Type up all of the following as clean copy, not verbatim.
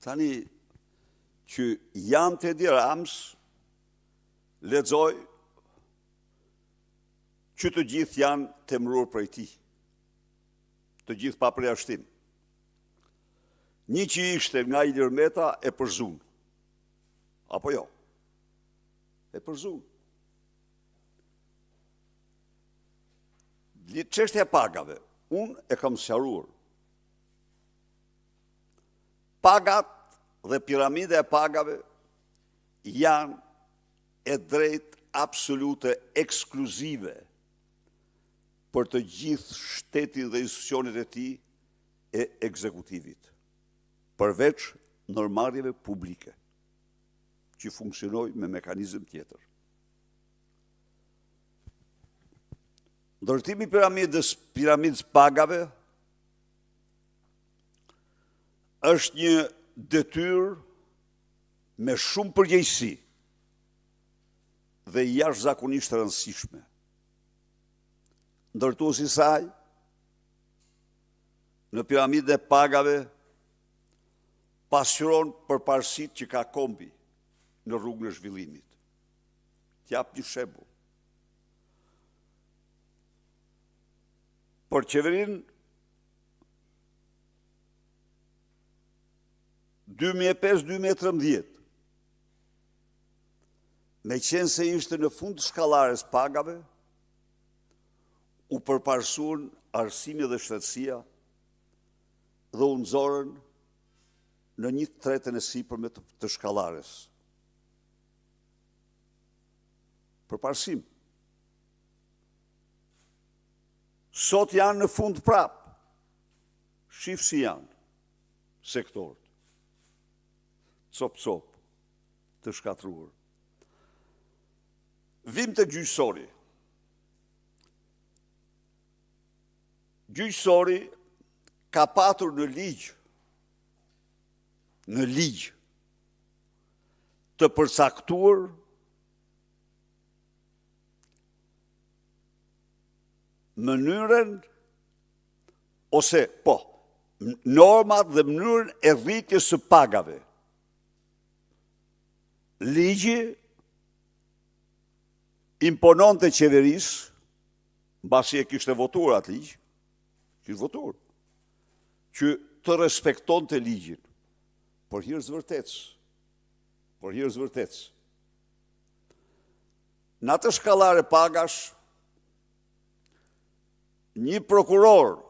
Tani që janë të Edi Rams, lexoj që të gjithë janë temërur prej tij. Të gjithë pa përjashtim. Një që ishte nga Ilir Meta e përzun. Apo jo? E përzun. Çështja e pagave, unë e kam sqaruar. Pagat dhe piramide e pagave janë e drejtë absolute ekskluzive për të gjithë shtetin dhe institucionet e tij e ekzekutivit, përveç ndërmarrjeve publike, që funksionojnë me mekanizëm tjetër. Ndërtimi i piramidës pagave është një detyrë me shumë përgjegjësi dhe jashtëzakonisht e rëndësishme. Ndërtuesi i saj në piramidën e pagave pasqyron përparësitë që ka kombi në rrugën e zhvillimit. T'jap një shembull. Për qeverinë 2005-2013, me qenë se ishte në fund të shkallares pagave, u përparësuan arsimi dhe shtetësia dhe u nxorën në 1/3 e sipërme të shkallares. Përparësim. Sot janë në fund prapë. Shif si janë sektorët. Cop të shkatruar. Vim të gjyqësori. Gjyqësori ka patur në ligj të përcaktuar mënyrën ose normat dhe mënyrën e rritjes së pagave. Ligji imponon të qeverisë, mbasi e kishte votuar atë ligj, që të respekton të ligjin, por hirës vërtetës. Në atë shkallare pagash, një prokuror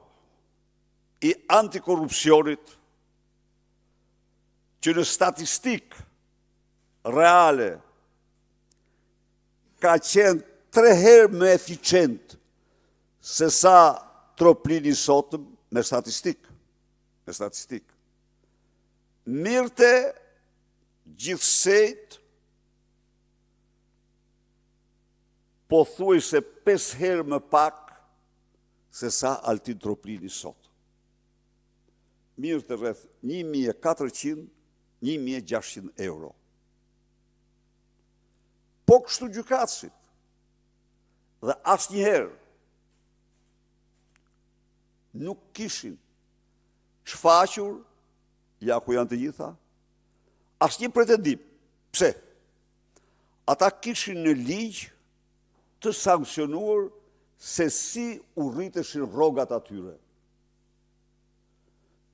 i antikorrupsionit që në statistikë reale ka qenë 3 herë më eficient se sa Troplini sotëm me statistikë. Mirte gjithsejt pothuajse 5 herë më pak se sa Altin Troplini sot. Mirte rreth 1.400-1.600 euro. Po kështu gjykatësit, dhe asnjëherë nuk kishin shfaqur, ja ku janë të gjitha, asnjë pretendim. Pse? Ata kishin në ligj të sankcionuar se si u rriteshin rrogat atyre.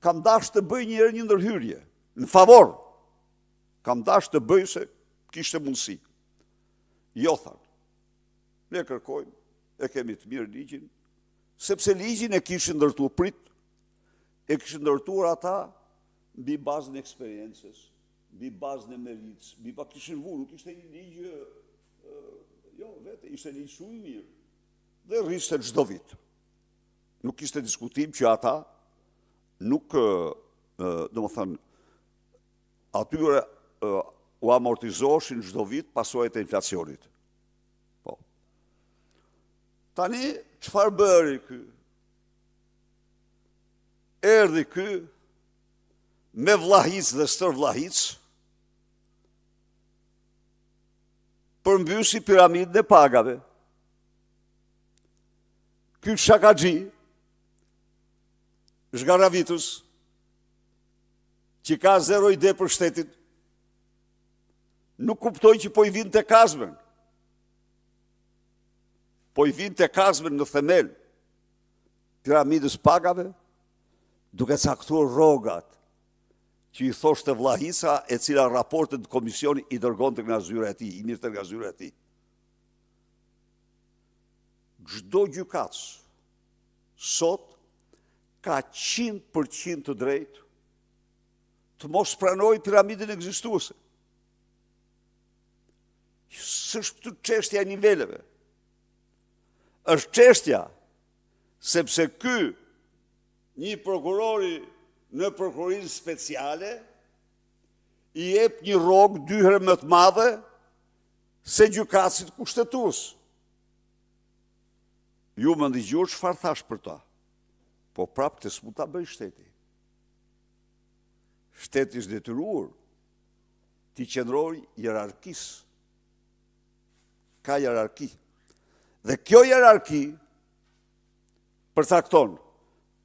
Kam dash të bëj një ndërhyrje, në favor. Kam dash të bëj se kishte mundësi. Jo, thanë, ne kërkojmë, e kemi të mirë ligjin, sepse ligjin e kishin ndërtuar kishin ndërtuar ata mbi bazën e eksperiencës, mbi bazën e meritës, kishin vu, nuk ishte një ligj, ishte një ligj shumë i mirë, dhe rriste çdo vit. Nuk ishte diskutim që ata nuk, domethënë, atyre u amortizoshin çdo vit pasojat e inflacionit. Po. Tani, çfarë bëri ky? Erdhi ky me vllahic dhe stër vllahic, përmbysi piramidën e pagave. Ky shakaxhi, zhgaravitus, që ka zero ide për shtetin, nuk kuptoj që po i vinë të kazmen. Po i vinë të kazmen në themel piramidës pagave, duke caktuar rrogat që i thoshte Vllahica, e cila raportet në komisioni i dërgonte nga zyra e tij, i mirte nga zyra e tij. Çdo gjykatës sot ka 100% të drejtë të mos pranojë piramidën ekzistuese. S'është çështja e niveleve. Është çështja sepse ky një prokurori në prokurorinë speciale i jep një rrogë 2 herë më të madhe se gjykatësit kushtetues. Ju më ndëgjuar çfarë thash për ta, po prapë të s'mund ta bëj shteti. Shteti është detyruar t'i qëndrojë hierarkisë. Ka hierarki. Dhe kjo hierarki përcakton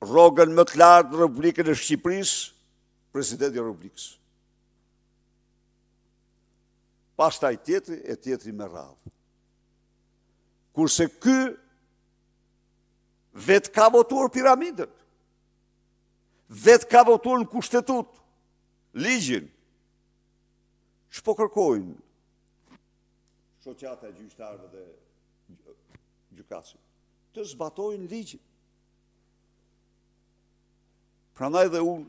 rrogën më të lartë në Republikën e Shqipërisë, presidenti i Republikës. Pastaj tjetri e tjetri me radhë. Kurse ky vetë ka votuar piramidën, vetë ka votuar në kushtetut, ligjin. Ç'po kërkojnë shoqata e gjyqtarëve dhe gjykatësit? Të zbatojnë ligjin. Prandaj dhe unë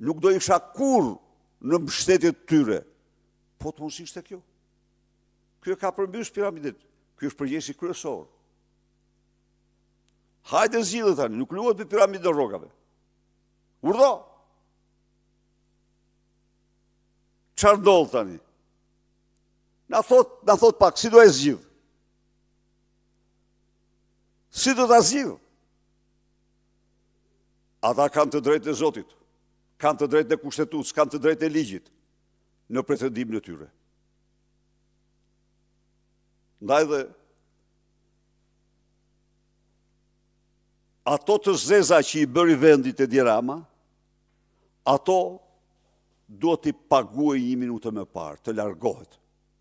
nuk do isha kurrë në mbështetje të tyre, po të mos ishte kjo. Ky ka përmbys piramidën, ky është përgjegjësi kryesor. Hajde zgjidhë tani, nuk luhet me piramidën e rrogave. Urdhë. Çfarë ndodh tani? Na thot pak, si do e zgjidh? Si do ta zgjidh? Ata kanë të drejtë e Zotit, kanë të drejtë e kushtetues, kanë të drejtë e ligjit në pretendimin e tyre. Ndaj dhe ato të zeza që i bëri vendit e Edi Rama, ato duhet t'i paguaj 1 minutë më parë, të largohet.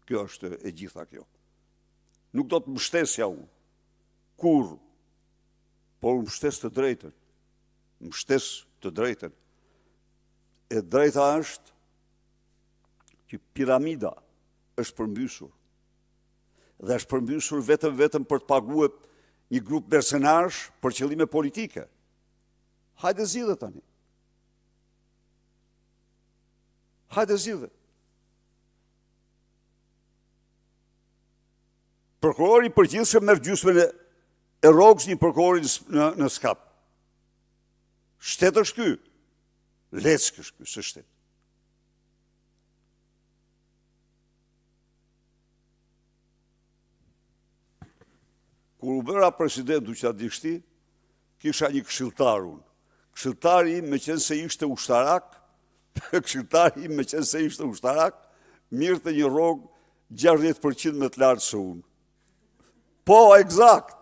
Kjo është e gjitha kjo. Nuk do të mbështesja unë, kur, por mbështes të drejtën. Mbështes të drejtën. E drejta është që piramida është përmbysur. Dhe është përmbysur vetëm për të paguar një grup mercenarësh për qëllime politike. Hajde zgjidhë tani. Hajde zgjidhë. Prokurori i përgjithshëm merr gjysmën e rrogës një prokurori në skap. Shtet është ky. Leck është ky, së shtet. Kur u bëra presidentu që ta dishti, kisha një këshilltar unë. Këshilltari im me qenë se ishte ushtarak, mirë të një rrogë 60% më të lartë se unë. Po, eksakt.